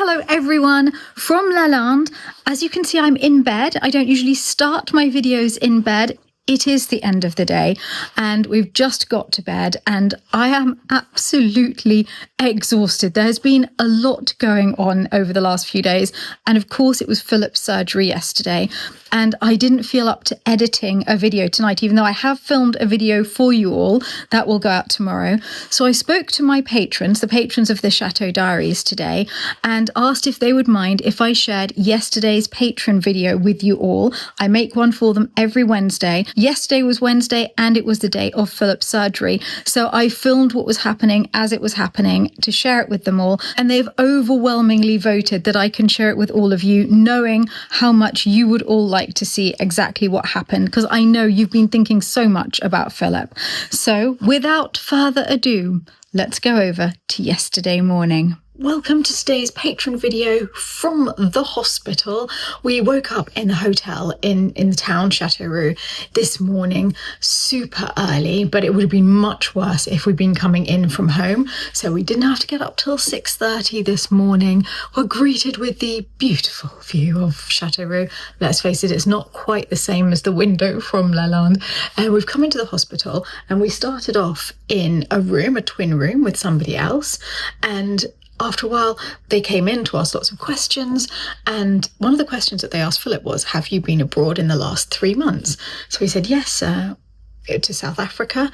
Hello everyone from Lalande. As you can see, I'm in bed. I don't usually start my videos in bed. It is the end of the day and we've just got to bed and I am absolutely exhausted. There's been a lot going on over the last few days. And of course it was Philip's surgery yesterday and I didn't feel up to editing a video tonight, even though I have filmed a video for you all that will go out tomorrow. So I spoke to my patrons, the patrons of the Chateau Diaries today, and asked if they would mind if I shared yesterday's patron video with you all. I make one for them every Wednesday. Yesterday was Wednesday and it was the day of Philip's surgery. So I filmed what was happening as it was happening to share it with them all. And they've overwhelmingly voted that I can share it with all of you, knowing how much you would all like to see exactly what happened, because I know you've been thinking so much about Philip. So without further ado, let's go over to yesterday morning. Welcome to today's patron video from the hospital. We woke up in the hotel in the town, Chateau, this morning, super early, but it would have been much worse if we'd been coming in from home. So we didn't have to get up till 6:30 this morning. We're greeted with the beautiful view of Chateau. Let's face it, it's not quite the same as the window from Lalande. We've come into the hospital and we started off in a room, a twin room with somebody else. And after a while, they came in to ask lots of questions. And one of the questions that they asked Philip was, have you been abroad in the last 3 months? So he said, yes, to South Africa.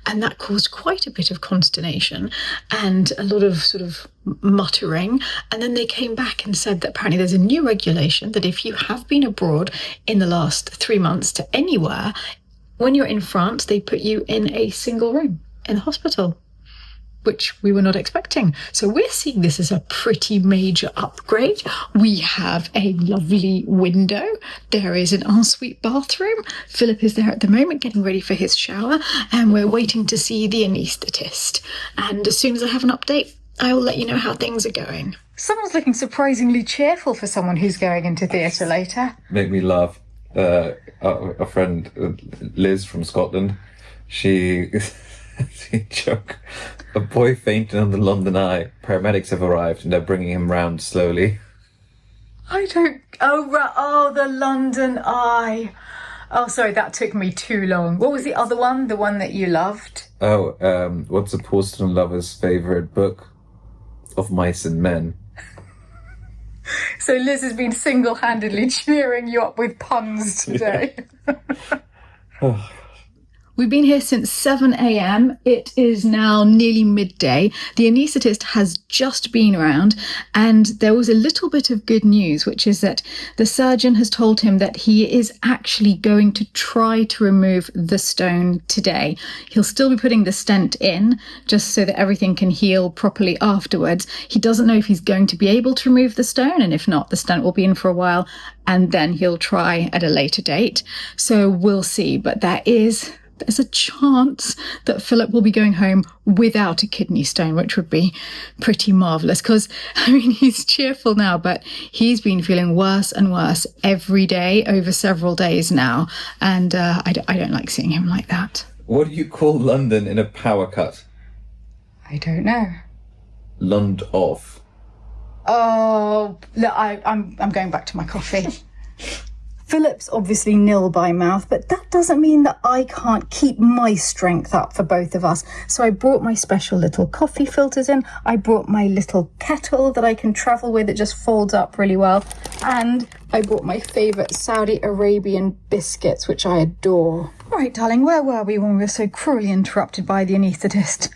And that caused quite a bit of consternation and a lot of sort of muttering. And then they came back and said that apparently there's a new regulation that if you have been abroad in the last 3 months to anywhere, when you're in France, they put you in a single room in the hospital, which we were not expecting. So we're seeing this as a pretty major upgrade. We have a lovely window. There is an ensuite bathroom. Philip is there at the moment getting ready for his shower and we're waiting to see the anaesthetist. And as soon as I have an update, I will let you know how things are going. Someone's looking surprisingly cheerful for someone who's going into theatre later. Make me laugh. A friend, Liz from Scotland, she joke. A boy fainted on the London Eye. Paramedics have arrived and they're bringing him round slowly. Oh, the London Eye. Oh, sorry, that took me too long. What was the other one? The one that you loved? What's a Porcelain lover's favourite book? Of Mice and Men. So Liz has been single-handedly cheering you up with puns today. Yeah. Oh. We've been here since 7 a.m. It is now nearly midday. The anaesthetist has just been around and there was a little bit of good news, which is that the surgeon has told him that he is actually going to try to remove the stone today. He'll still be putting the stent in just so that everything can heal properly afterwards. He doesn't know if he's going to be able to remove the stone, and if not, the stent will be in for a while and then he'll try at a later date. So we'll see, but there's a chance that Philip will be going home without a kidney stone, which would be pretty marvellous because, I mean, he's cheerful now, but he's been feeling worse and worse every day over several days now. And I don't like seeing him like that. What do you call London in a power cut? I don't know. Lund off. Oh, look, I'm going back to my coffee. Philip's obviously nil by mouth, but that doesn't mean that I can't keep my strength up for both of us. So I brought my special little coffee filters in. I brought my little kettle that I can travel with. It just folds up really well. And I brought my favourite Saudi Arabian biscuits, which I adore. All right, darling, where were we when we were so cruelly interrupted by the anaesthetist?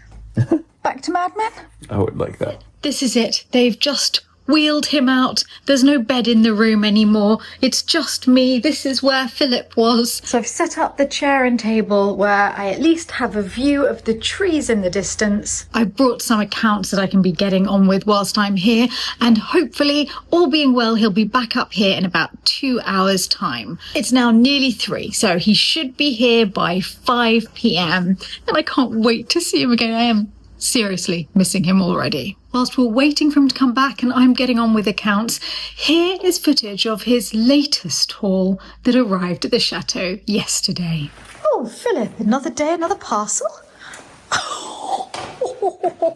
Back to Mad Men? I would like that. This is it. They've just wheeled him out. There's no bed in the room anymore. It's just me. This is where Philip was. So I've set up the chair and table where I at least have a view of the trees in the distance. I've brought some accounts that I can be getting on with whilst I'm here, and hopefully, all being well, he'll be back up here in about 2 hours' time. It's now nearly 3, so he should be here by 5 p.m. and I can't wait to see him again. I am seriously missing him already. Whilst we're waiting for him to come back and I'm getting on with accounts, here is footage of his latest haul that arrived at the chateau yesterday. Oh, Philip, another day, another parcel?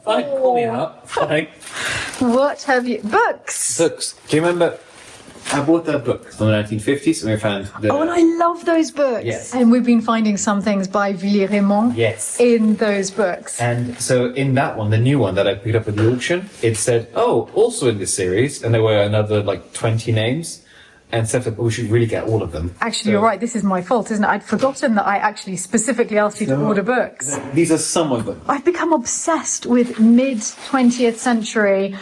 Fine, call me up. Fine. What have you? Books! Books. Do you remember? I bought that book from the 1950s and we found the... Oh, and I love those books. Yes. And we've been finding some things by Villiers-Raymond Yes. in those books. And so in that one, the new one that I picked up at the auction, it said, oh, also in this series, and there were another 20 names, and said that we should really get all of them. Actually, you're right, this is my fault, isn't it? I'd forgotten that I actually specifically asked you to order books. These are some of them. I've become obsessed with mid-20th century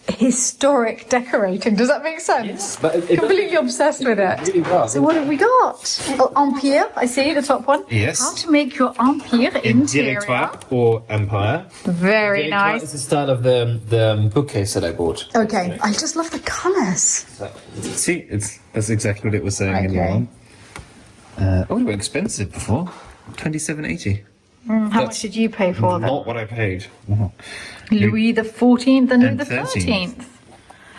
historic decorating. Does that make sense? Yes, but it completely obsessed with it. Really well. So what have we got? Oh, Empire, I see the top one. Yes. How to make your Empire interior. Directoire or Empire. Very Directoire nice. is the style of the bookcase that I bought. Okay, I just love the colours. See, that's exactly what it was saying in the Okay. one. They were expensive before. $27.80. How much did you pay for them? Not what I paid. Louis the 14th and Louis And the 13th. 13th.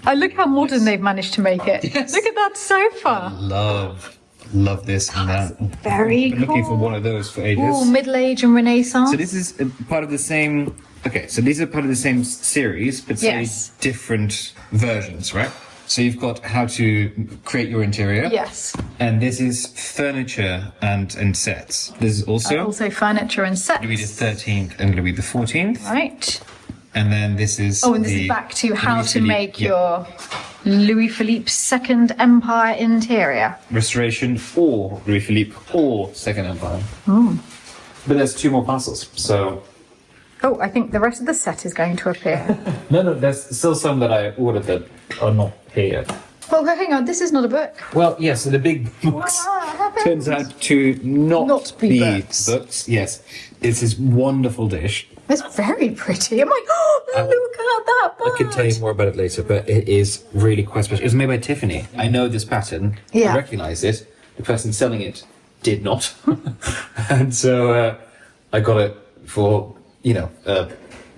Oh, look how modern they've managed to make it. Yes. Look at that sofa. Love this and that. Very Been looking for cool. one of those for ages. Ooh, Middle Age and Renaissance. So this is part of the same. Okay, so these are part of the same series, but say Yes. different versions, right? So you've got how to create your interior. Yes. And this is furniture and sets. This is also Also furniture and sets. Louis XIII and Louis XIV. Right. And then this is. Oh, and this is back to how to make your Louis Philippe II Empire interior. Restoration or Louis Philippe or Second Empire. But there's 2 more parcels, so. Oh, I think the rest of the set is going to appear. No, there's still some that I ordered that are not here. Well, hang on, this is not a book. Well, yes, so the big books What happened? turns out to not be be books. books. Yes, it's this wonderful dish. It's very pretty. I'm like, oh, look at that bird. I could tell you more about it later, but it is really quite special. It was made by Tiffany. I know this pattern. Yeah. I recognise it. The person selling it did not. And so I got it for, a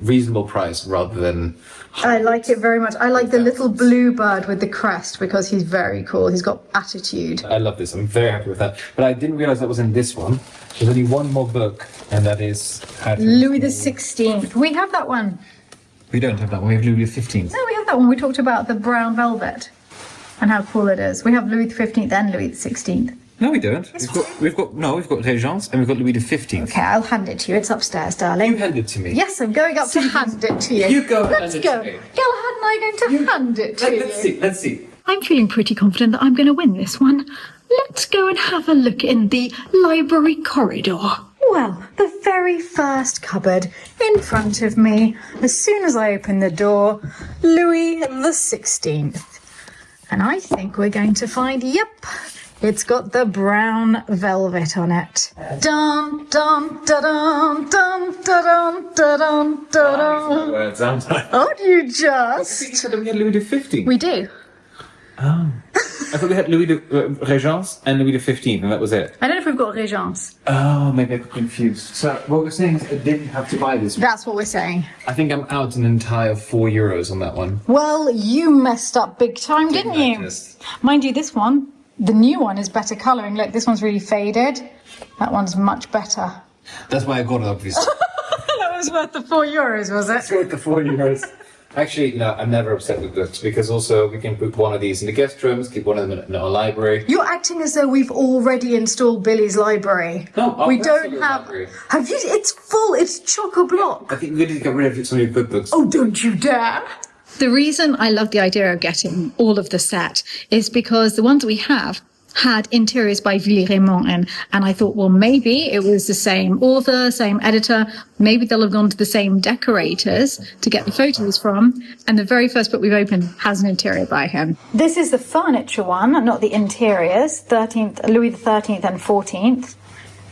reasonable price rather than... I like it very much. I like the little blue bird with the crest because he's very cool. He's got attitude. I love this. I'm very happy with that. But I didn't realise that was in this one. There's only one more book, and that is... How to Louis the 16th. We have that one. We don't have that one. We have Louis XV. No, we have that one. We talked about the brown velvet and how cool it is. We have Louis the 15th and Louis the 16th. No, we don't. We've got Régence and we've got Louis XV. Okay, I'll hand it to you. It's upstairs, darling. You hand it to me. Yes, I'm going up to hand it to you. You go Let's hand it go. to me. Galahad and I are going to hand it to you. Let's see. I'm feeling pretty confident that I'm going to win this one. Let's go and have a look in the library corridor. Well, the very first cupboard in front of me. As soon as I open the door, Louis the 16th. And I think we're going to find, yep, it's got the brown velvet on it. Dun, dun, da, dun, dun, da, dun, da, dun, da, dun. Words, aren't I? Aren't you You just? said that we had Louis XV. We do. I thought we had Louis Régence and Louis XV, and that was it. I don't know if we've got Régence. Oh, maybe I got confused. So what we're saying is I didn't have to buy this. That's what we're saying. I think I'm out an entire €4 on that one. Well, you messed up big time, didn't you? Just- Mind you, this one, the new one is better colouring. Look, this one's really faded. That one's much better. That's why I got it, obviously. That was worth the €4, was it? It's worth the €4. Actually, no, I'm never upset with books because also we can put one of these in the guest rooms, keep one of them in our library. You're acting as though we've already installed Billy's library. No, our we personal don't have. library. Have you? It's full. It's chock-a-block. I think we need to get rid of some of your good books. Oh, don't you dare! The reason I love the idea of getting all of the set is because the ones we have had interiors by Villiers-Raymond in, and I thought, well, maybe it was the same author, same editor, maybe they'll have gone to the same decorators to get the photos from, and the very first book we've opened has an interior by him. This is the furniture one, not the interiors, 13th, Louis the 13th and 14th.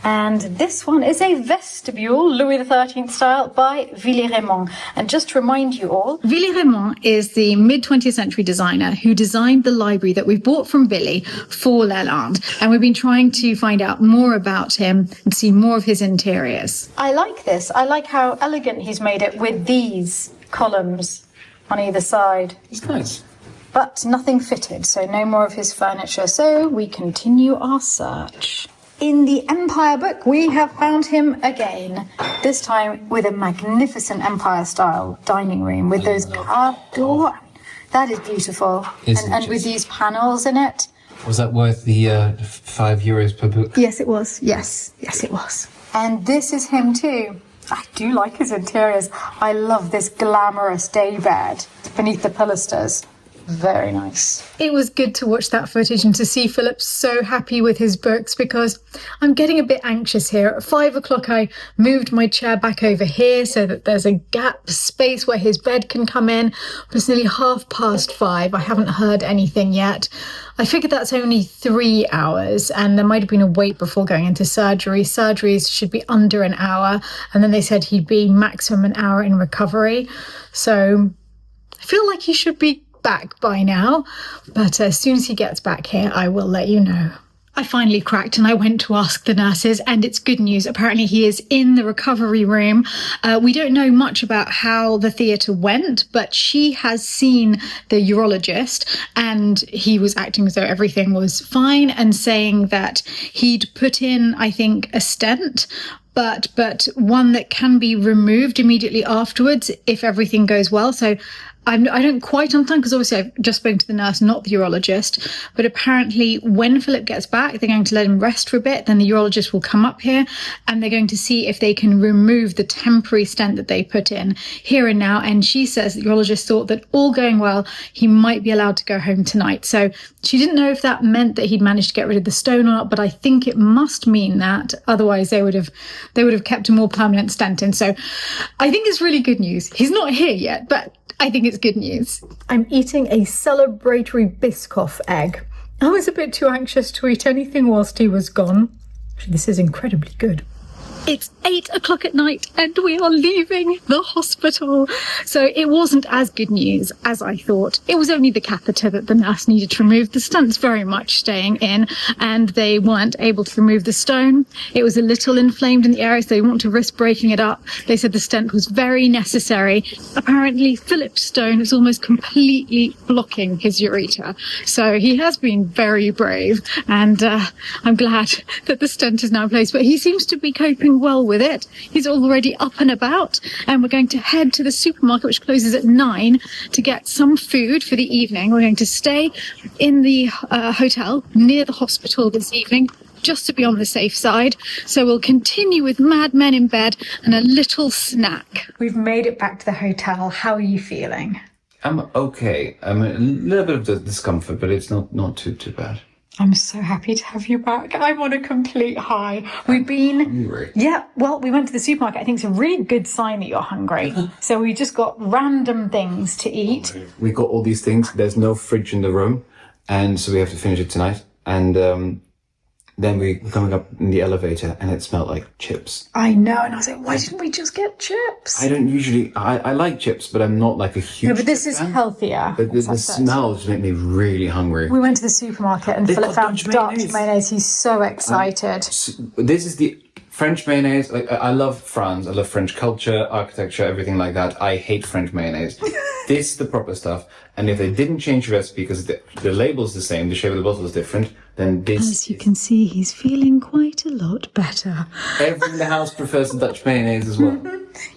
And this one is a vestibule, Louis XIII style, by Villiers-Raymond. And just to remind you all, Villiers-Raymond is the mid-20th century designer who designed the library that we've bought from Billy for Lalande. And we've been trying to find out more about him and see more of his interiors. I like this. I like how elegant he's made it with these columns on either side. It's nice. But nothing fitted, so no more of his furniture. So we continue our search. in the Empire book, we have found him again. This time with a magnificent Empire-style dining room with those carved doors. That is beautiful. And with these panels in it. Was that worth the €5 per book? Yes, it was. Yes, it was. And this is him too. I do like his interiors. I love this glamorous day bed beneath the pilasters. Very nice. It was good to watch that footage and to see Philip so happy with his books, because I'm getting a bit anxious here. At 5 o'clock, I moved my chair back over here so that there's a gap space where his bed can come in. But it's nearly 5:30. I haven't heard anything yet. I figured that's only 3 hours, and there might have been a wait before going into surgery. Surgeries should be under an hour, and then they said he'd be maximum an hour in recovery. So I feel like he should be back by now, but as soon as he gets back here, I will let you know. I finally cracked and I went to ask the nurses, and it's good news. Apparently he is in the recovery room. We don't know much about how the theatre went, but she has seen the urologist and he was acting as though everything was fine and saying that he'd put in, I think, a stent, but one that can be removed immediately afterwards if everything goes well. So I don't quite understand, because obviously I've just spoken to the nurse, not the urologist, but apparently when Philip gets back, they're going to let him rest for a bit. Then the urologist will come up here and they're going to see if they can remove the temporary stent that they put in here and now. And she says the urologist thought that all going well, he might be allowed to go home tonight. So she didn't know if that meant that he'd managed to get rid of the stone or not, but I think it must mean that. Otherwise they would have kept a more permanent stent in. So I think it's really good news. He's not here yet, but I think it's good news. I'm eating a celebratory Biscoff egg. I was a bit too anxious to eat anything whilst he was gone. Actually, this is incredibly good. It's 8 o'clock at night and we are leaving the hospital. So it wasn't as good news as I thought. It was only the catheter that the nurse needed to remove. The stent's very much staying in, and they weren't able to remove the stone. It was a little inflamed in the area, so they want to risk breaking it up. They said the stent was very necessary. Apparently Philip's stone is almost completely blocking his ureter. So he has been very brave, and I'm glad that the stent is now in place. But he seems to be coping well with it. He's already up and about, and we're going to head to the supermarket, which closes at 9, to get some food for the evening. We're going to stay in the hotel near the hospital this evening, just to be on the safe side. So we'll continue with Mad Men in bed and a little snack. We've made it back to the hotel. How are you feeling? I'm okay. I'm a little bit of discomfort, but it's not too bad. I'm so happy to have you back. I'm on a complete high. We've been... hungry. Yeah, well, we went to the supermarket. I think it's a really good sign that you're hungry. So we just got random things to eat. We got all these things. There's no fridge in the room, and so we have to finish it tonight. And then we were coming up in the elevator, and it smelled like chips. I know, and I was like, why didn't we just get chips? I don't usually... I like chips, but I'm not like a huge... No, but this is healthier. But the smells make me really hungry. We went to the supermarket and Philip found Dutch mayonnaise. He's so excited. This is the French mayonnaise. Like, I love France. I love French culture, architecture, everything like that. I hate French mayonnaise. This is the proper stuff. And if they didn't change the recipe because the label's the same, the shape of the bottle is different, then this... As you can see, he's feeling quite a lot better. Everyone in the house prefers the Dutch mayonnaise as well.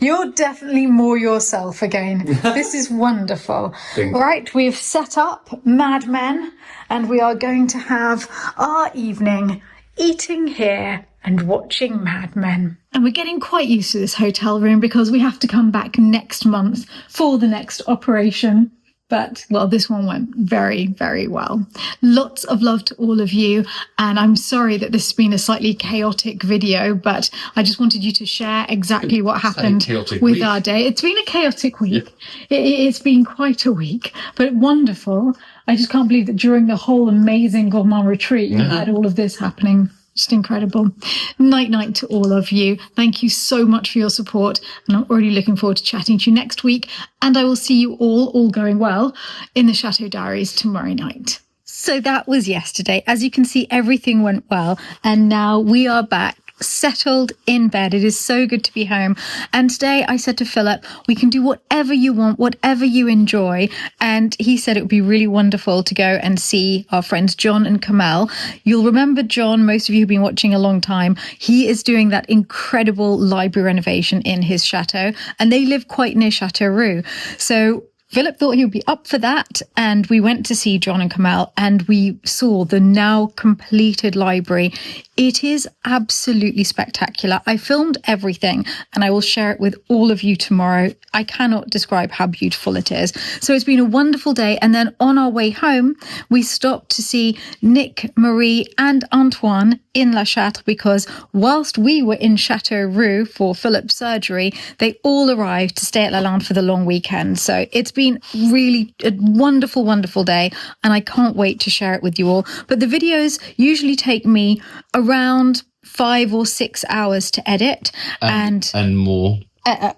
You're definitely more yourself again. This is wonderful. All right, we've set up Mad Men, and we are going to have our evening eating here and watching Mad Men. And we're getting quite used to this hotel room because we have to come back next month for the next operation. But, well, this one went very, very well. Lots of love to all of you. And I'm sorry that this has been a slightly chaotic video, but I just wanted you to share exactly what happened with our day. It's been a chaotic week. Yeah. It's been quite a week, but wonderful. I just can't believe that during the whole amazing gourmand retreat, you had all of this happening. Just incredible. Night night to all of you. Thank you so much for your support. And I'm already looking forward to chatting to you next week. And I will see you all going well, in the Chateau Diaries tomorrow night. So that was yesterday. As you can see, everything went well. And now we are back settled in bed. It is so good to be home. And today I said to Philip, we can do whatever you want, whatever you enjoy. And he said it would be really wonderful to go and see our friends John and Kamel. You'll remember John, most of you who've been watching a long time. He is doing that incredible library renovation in his chateau, and they live quite near Châteauroux. So Philip thought he would be up for that, and we went to see John and Kamel, and we saw the now completed library. It is absolutely spectacular. I filmed everything, and I will share it with all of you tomorrow. I cannot describe how beautiful it is. So it's been a wonderful day, and then on our way home, we stopped to see Nick, Marie, and Antoine in La Châtre, because whilst we were in Châteauroux for Philip's surgery, they all arrived to stay at Lalande for the long weekend. So it's been really a wonderful, wonderful day, and I can't wait to share it with you all. But the videos usually take me around 5 or 6 hours to edit, and more.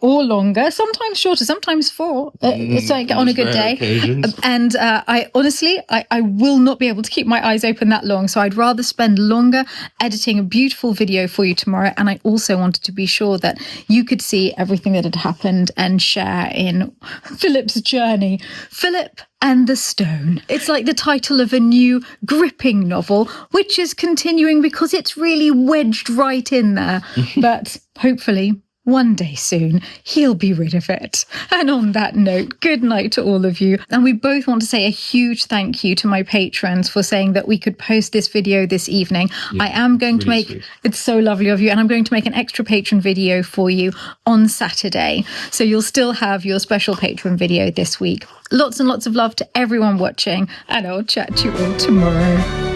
Or longer, sometimes shorter, sometimes 4. It's like on a good day. Occasions. And I honestly will not be able to keep my eyes open that long. So I'd rather spend longer editing a beautiful video for you tomorrow. And I also wanted to be sure that you could see everything that had happened and share in Philip's journey. Philip and the Stone. It's like the title of a new gripping novel, which is continuing because it's really wedged right in there. But hopefully one day soon, he'll be rid of it. And on that note, good night to all of you. And we both want to say a huge thank you to my patrons for saying that we could post this video this evening. Yeah, I am going to really make, sweet. It's so lovely of you, and I'm going to make an extra patron video for you on Saturday. So you'll still have your special patron video this week. Lots and lots of love to everyone watching, and I'll chat to you all tomorrow.